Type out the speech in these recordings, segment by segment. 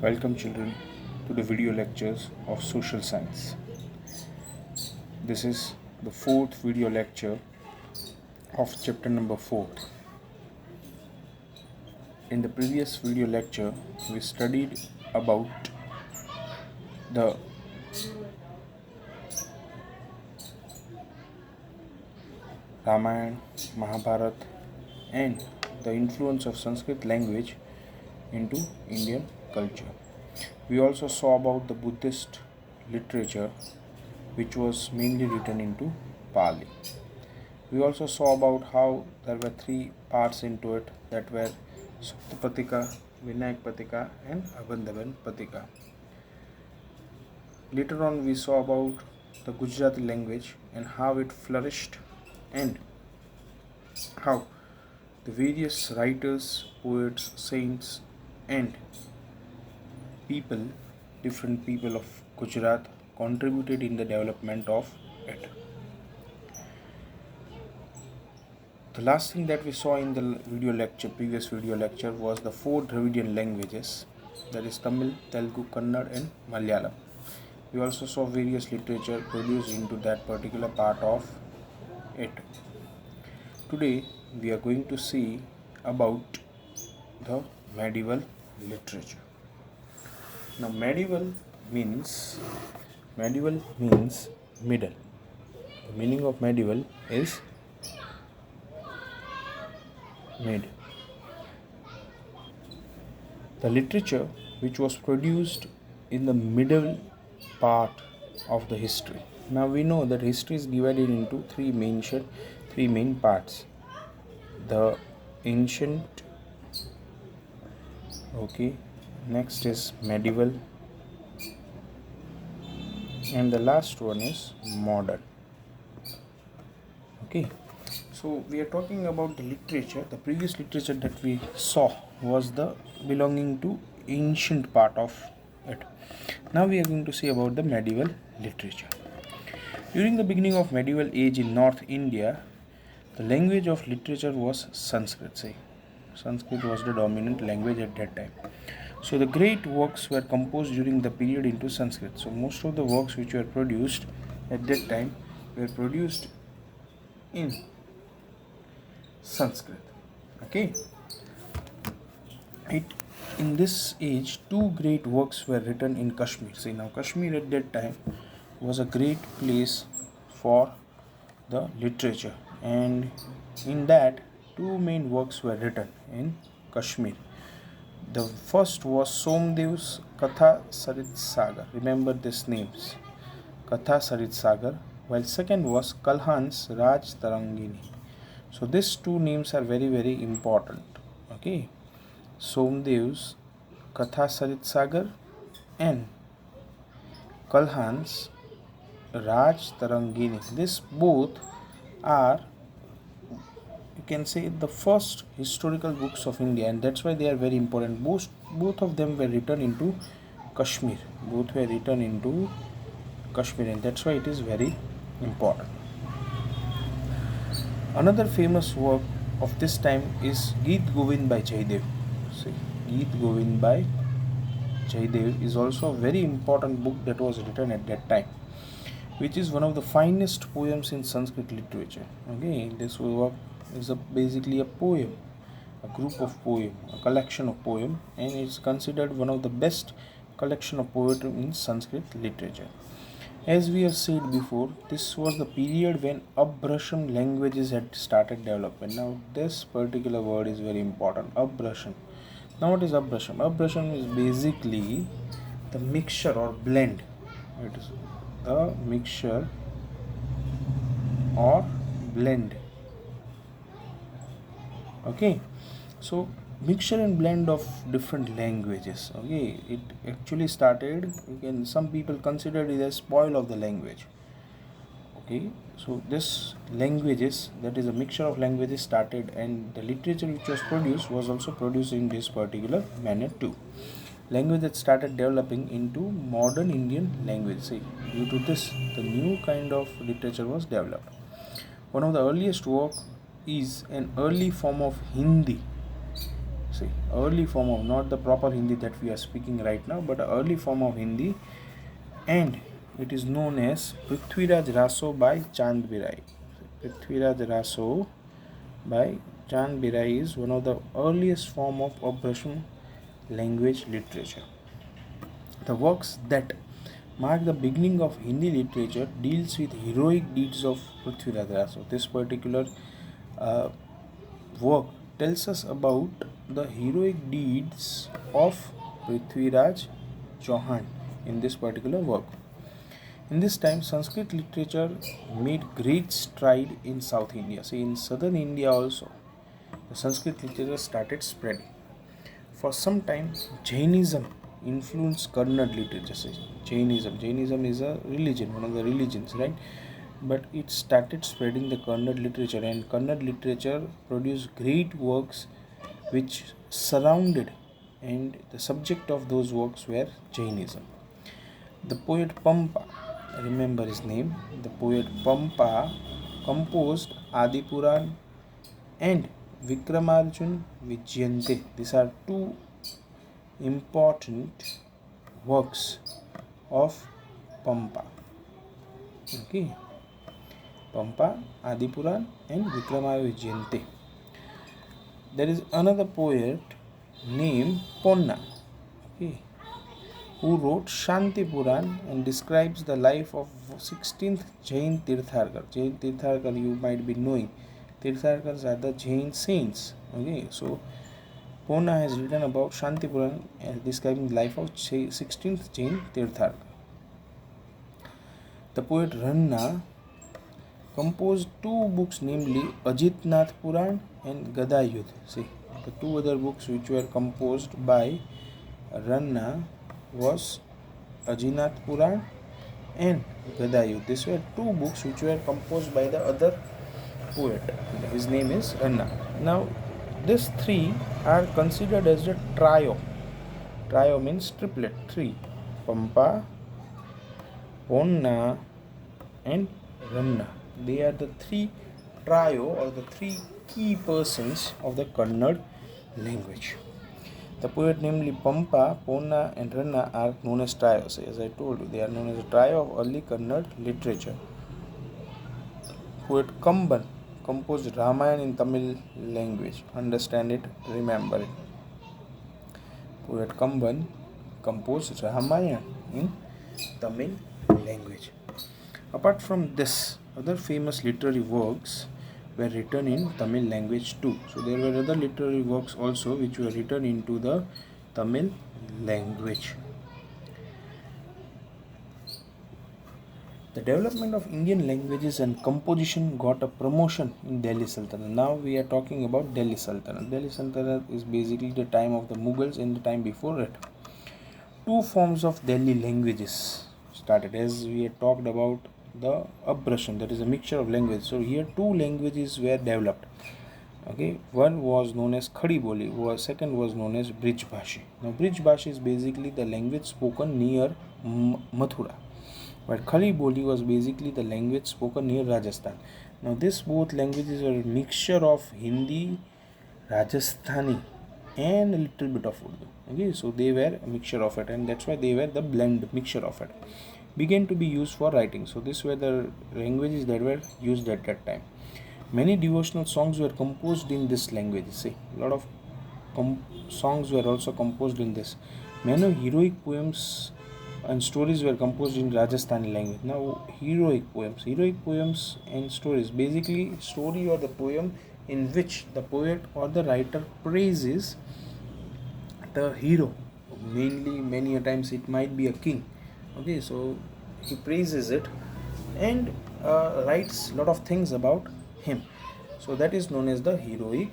Welcome children to the video lectures of social science. This is the fourth video lecture of chapter number 4. In the previous video lecture we studied about the Ramayana, Mahabharata and the influence of Sanskrit language into Indian culture. We also saw about the Buddhist literature which was mainly written into Pali. We also saw about how there were three parts into it that were Suktapatika, Vinayakpatika and Abandhavan Patika. Later on we saw about the Gujarati language and how it flourished and how the various writers, poets, saints and different people of Gujarat contributed in the development of it. The last thing that we saw in the previous video lecture was the four Dravidian languages, that is Tamil, Telugu, Kannada and Malayalam. We also saw various literature produced into that particular part of it. Today we are going to see about the medieval literature. Now medieval means middle. The meaning of medieval is mid. The literature which was produced in the middle part of the history. Now we know that history is divided into three main parts. The ancient, next is medieval, and the last one is modern. So we are talking about the literature. The previous literature that we saw was the belonging to ancient part of it. Now we are going to see about the medieval literature. During the beginning of medieval age in North India, the language of literature was Sanskrit. Sanskrit was the dominant language at that time. So the great works were composed during the period into Sanskrit. So most of the works which were produced at that time were produced in Sanskrit. In this age, two great works were written in Kashmir. Kashmir at that time was a great place for the literature, and in that two main works were written in Kashmir. The first was Somdev's Katha Sarit Sagar. Remember these names, Katha Sarit Sagar. While second was Kalhan's Raj Tarangini. So these two names are very important. Somdev's Katha Sarit Sagar and Kalhan's Raj Tarangini. These both are, you can say, the first historical books of India, and that's why they are very important. Both of them were written into Kashmir. And that's why it is very important. Another famous work of this time is Geet Govind by Jaidev. Geet Govind by Jaidev is also a very important book that was written at that time, which is one of the finest poems in Sanskrit literature. This work is basically a poem, a group of poem, a collection of poem, and it's considered one of the best collection of poetry in Sanskrit literature. As we have said before, this was the period when Abhrasham languages had started development. Now this particular word is very important, Abhrasham. Now what is Abhrasham? Abhrasham is basically the mixture or blend. It is the mixture or blend. So mixture and blend of different languages. It actually started, some people consider it as spoil of the language. So this languages, that is a mixture of languages, started, and the literature which was produced was also produced in this particular manner too. Language that started developing into modern Indian language. Due to this, the new kind of literature was developed. One of the earliest work is an early form of Hindi. See, early form of, not the proper Hindi that we are speaking right now, but an early form of Hindi, and it is known as Prithviraj Raso by Chand Birai. Prithviraj Raso by Chand Birai is one of the earliest form of Abhashan language literature. The works that mark the beginning of Hindi literature deals with heroic deeds of Prithviraj Raso. This particular work tells us about the heroic deeds of Prithviraj Chauhan in this particular work. In this time, Sanskrit literature made great stride in South India. See, in southern India also, the Sanskrit literature started spreading. For some time, Jainism influenced Kannada literature. See, Jainism is a religion, one of the religions, right? But it started spreading the Kannada literature, and Kannada literature produced great works which surrounded, and the subject of those works were Jainism. The poet Pampa, remember his name, the poet Pampa composed Adipuran and Vikramarjun Vijayante. These are two important works of Pampa. Okay, Pampa, Adipuran and Vikramarjun Vijayante. There is another poet named Ponna, okay, who wrote Shanti Puran and describes the life of 16th Jain Tirtharkar. Jain Tirtharkar, you might be knowing. Tirtharkars are the Jain saints. Okay, so Ponna has written about Shanti Puran describing the life of 16th Jain Tirtharkar. The poet Ranna composed two books, namely Ajitnath Puran and Gadayudh. See, the two other books which were composed by Ranna was Ajitnath Puran and Gadayudh. These were two books which were composed by the other poet. His name is Ranna. Now, these three are considered as a trio. Trio means triplet, three. Pampa, Ponna and Ranna. They are the three trio or the three key persons of the Kannada language. The poet namely Pampa, Ponna and Ranna are known as trios. As I told you, they are known as a trio of early Kannada literature. Poet Kamban composed Ramayana in Tamil language. Understand it, remember it. Poet Kamban composed Ramayana in Tamil language. Apart from this, other famous literary works were written in Tamil language too. So there were other literary works also which were written into the Tamil language. The development of Indian languages and composition got a promotion in Delhi Sultanate. Now we are talking about Delhi Sultanate. Delhi Sultanate is basically the time of the Mughals and the time before it. Two forms of Delhi languages started, as we had talked about the Abhashan, that is a mixture of languages. So here two languages were developed. Okay, one was known as Khadi Boli, while second was known as Brij Bhashi. Now Brij Bhashi is basically the language spoken near Mathura, but Khadi Boli was basically the language spoken near Rajasthan. Now this both languages are a mixture of Hindi, Rajasthani and a little bit of Urdu. Okay, so they were a mixture of it, and that's why they were the blend mixture of it. Began to be used for writing. So these were the languages that were used at that time. Many devotional songs were composed in this language. See, a lot of songs were also composed in this. Many heroic poems and stories were composed in Rajasthani language. Now, heroic poems and stories, basically story or the poem in which the poet or the writer praises the hero. Mainly, many a times it might be a king. Okay, so he praises it and writes a lot of things about him. So that is known as the heroic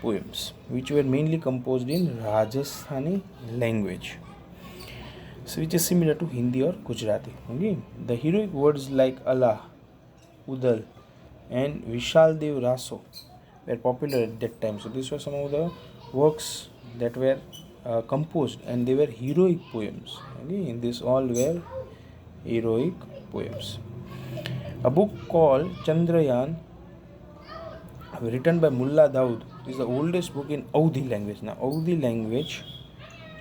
poems, which were mainly composed in Rajasthani language, so which is similar to Hindi or Gujarati. Okay, the heroic words like Allah, Udal and Vishal Dev Raso were popular at that time. So these were some of the works that were composed, and they were heroic poems. Okay, and these all were heroic poems. A book called Chandrayaan, written by Mullah Daud, is the oldest book in Audhi language. Now, Audhi language,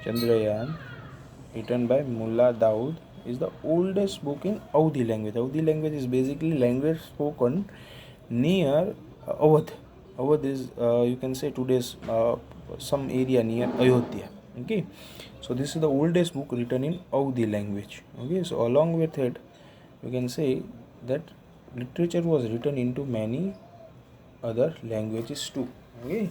Chandrayaan, written by Mullah Daud, is the oldest book in Audhi language. Audhi language is basically language spoken near Awadh. Awadh is, you can say, today's some area near Ayodhya. Okay, so this is the oldest book written in Audhi language. Okay, so along with it, you can say that literature was written into many other languages too. Okay.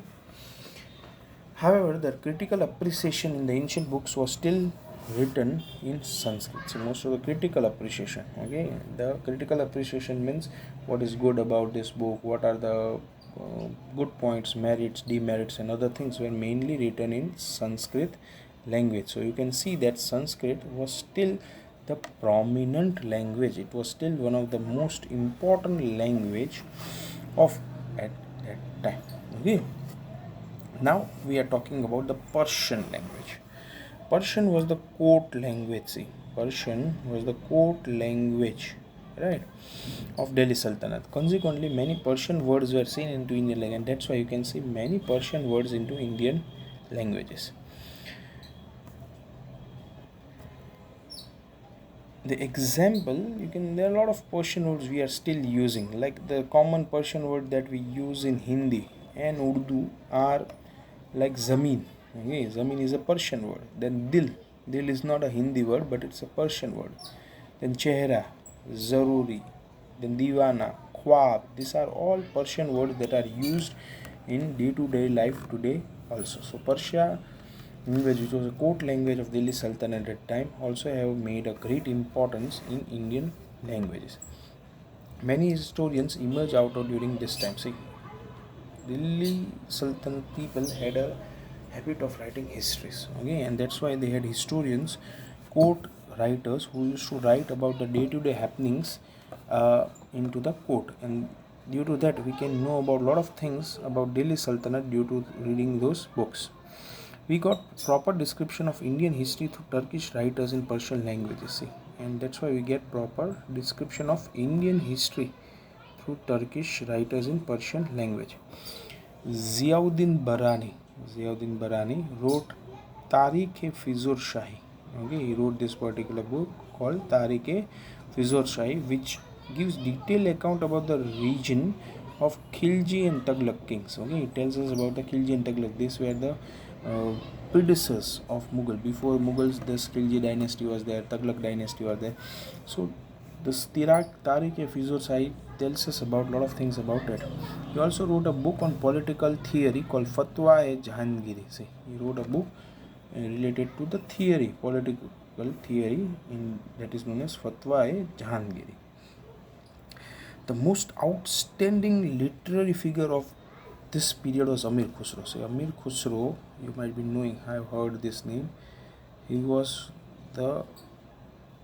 However, the critical appreciation in the ancient books was still written in Sanskrit. So most of the critical appreciation, okay, the critical appreciation means what is good about this book, what are the good points, merits, demerits, and other things were mainly written in Sanskrit language. So you can see that Sanskrit was still the prominent language. It was still one of the most important language of at that time. Okay. Now we are talking about the Persian language. Persian was the court language. See, Persian was the court language, right, of Delhi Sultanate. Consequently, many Persian words were seen into Indian language, and that's why you can see many Persian words into Indian languages. The example, there are a lot of Persian words we are still using, like the common Persian word that we use in Hindi and Urdu are like Zameen. Okay, Zameen is a Persian word. Then Dil is not a Hindi word, but it's a Persian word. Then Chehra, Zaruri, then Diwana, Khwab. These are all Persian words that are used in day-to-day life today also. So Persia language, which was a court language of Delhi Sultanate at that time, also have made a great importance in Indian languages. Many historians emerge out of during this time. See, Delhi Sultanate people had a habit of writing histories, okay, and that's why they had historians, court writers who used to write about the day-to-day happenings into the court, and due to that we can know about a lot of things about Delhi Sultanate due to reading those books. We got proper description of Indian history through Turkish writers in Persian languages, see, and that's why we get proper description of Indian history through Turkish writers in Persian language. Ziauddin Barani wrote Tariq-e-Fizur Shahi. Okay, he wrote this particular book called Tariq-e-Fizur Shahi, which gives detailed account about the region of Khilji and Tughlaq kings. Okay, it tells us about the Khilji and Tughlaq. These were the predecessors of Mughal. Before Mughals, this Khilji dynasty was there, Tughlaq dynasty was there. So this Tariq-e-Fizur Shahi tells us about a lot of things about it. He also wrote a book on political theory called Fatwa-e-Jahangiri. See, he wrote a book related to the theory, political theory, that is known as Fatwa-e-Jahangiri. The most outstanding literary figure of this period was Amir Khusro. So Amir Khusro, you might be knowing, I have heard this name. He was the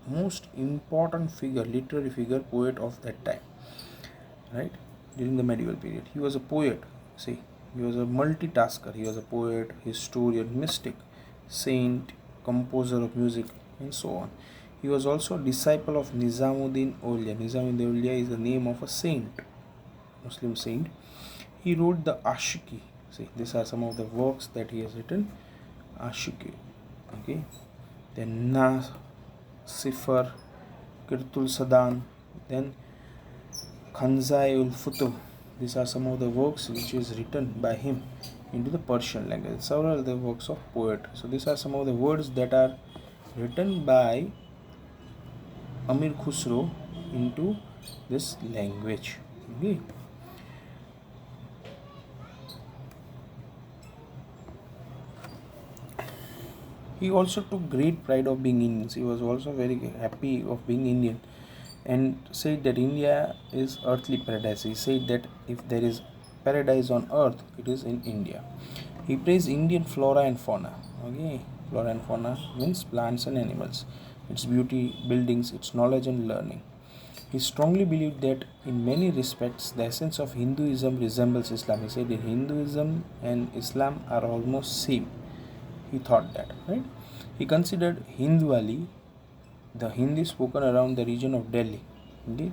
most important figure, literary figure, poet of that time, right, during the medieval period. He was a poet. See, he was a multitasker. He was a poet, historian, mystic, saint, composer of music, and so on. He was also a disciple of Nizamuddin Auliya. Nizamuddin Auliya is the name of a saint, Muslim saint. He wrote the Ashiki. See, these are some of the works that he has written. Ashiki. Okay. Then Sifar, Kirtul Sadan, then Khanzai ul Futuh. These are some of the works which is written by him into the Persian language. Several other works of poet. So these are some of the words that are written by Amir Khusro into this language. Okay. He also took great pride of being Indian. He was also very happy of being Indian and said that India is earthly paradise. He said that if there is paradise on earth, it is in India. He praised Indian flora and fauna. Okay, flora and fauna means plants and animals, its beauty, buildings, its knowledge and learning. He strongly believed that in many respects the essence of Hinduism resembles Islam. He said that Hinduism and Islam are almost same. He thought that, right? He considered Hindwali, the Hindi spoken around the region of Delhi, okay,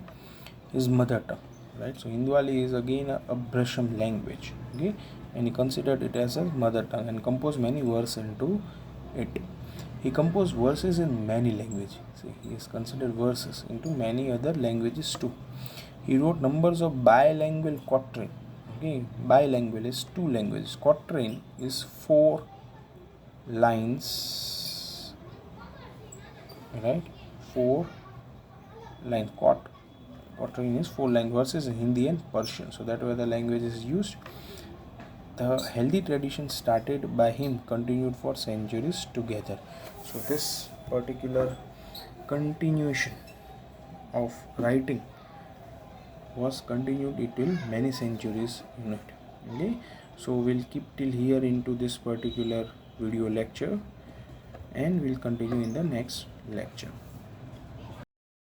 his mother tongue, right? So Hindwali is again a Brahman language, okay, and he considered it as a mother tongue and composed many verses into it. He composed verses in many languages. See, he is considered verses into many other languages too. He wrote numbers of bilingual quatrain. Okay, bilingual is two languages. Quatrain is 4 lines, right? 4 lines. Quatrain is 4 line verses in Hindi and Persian. So that way the language is used. The healthy tradition started by him continued for centuries together. So this particular continuation of writing was continued till many centuries in it. Okay, so we'll keep till here into this particular video lecture, and we'll continue in the next lecture.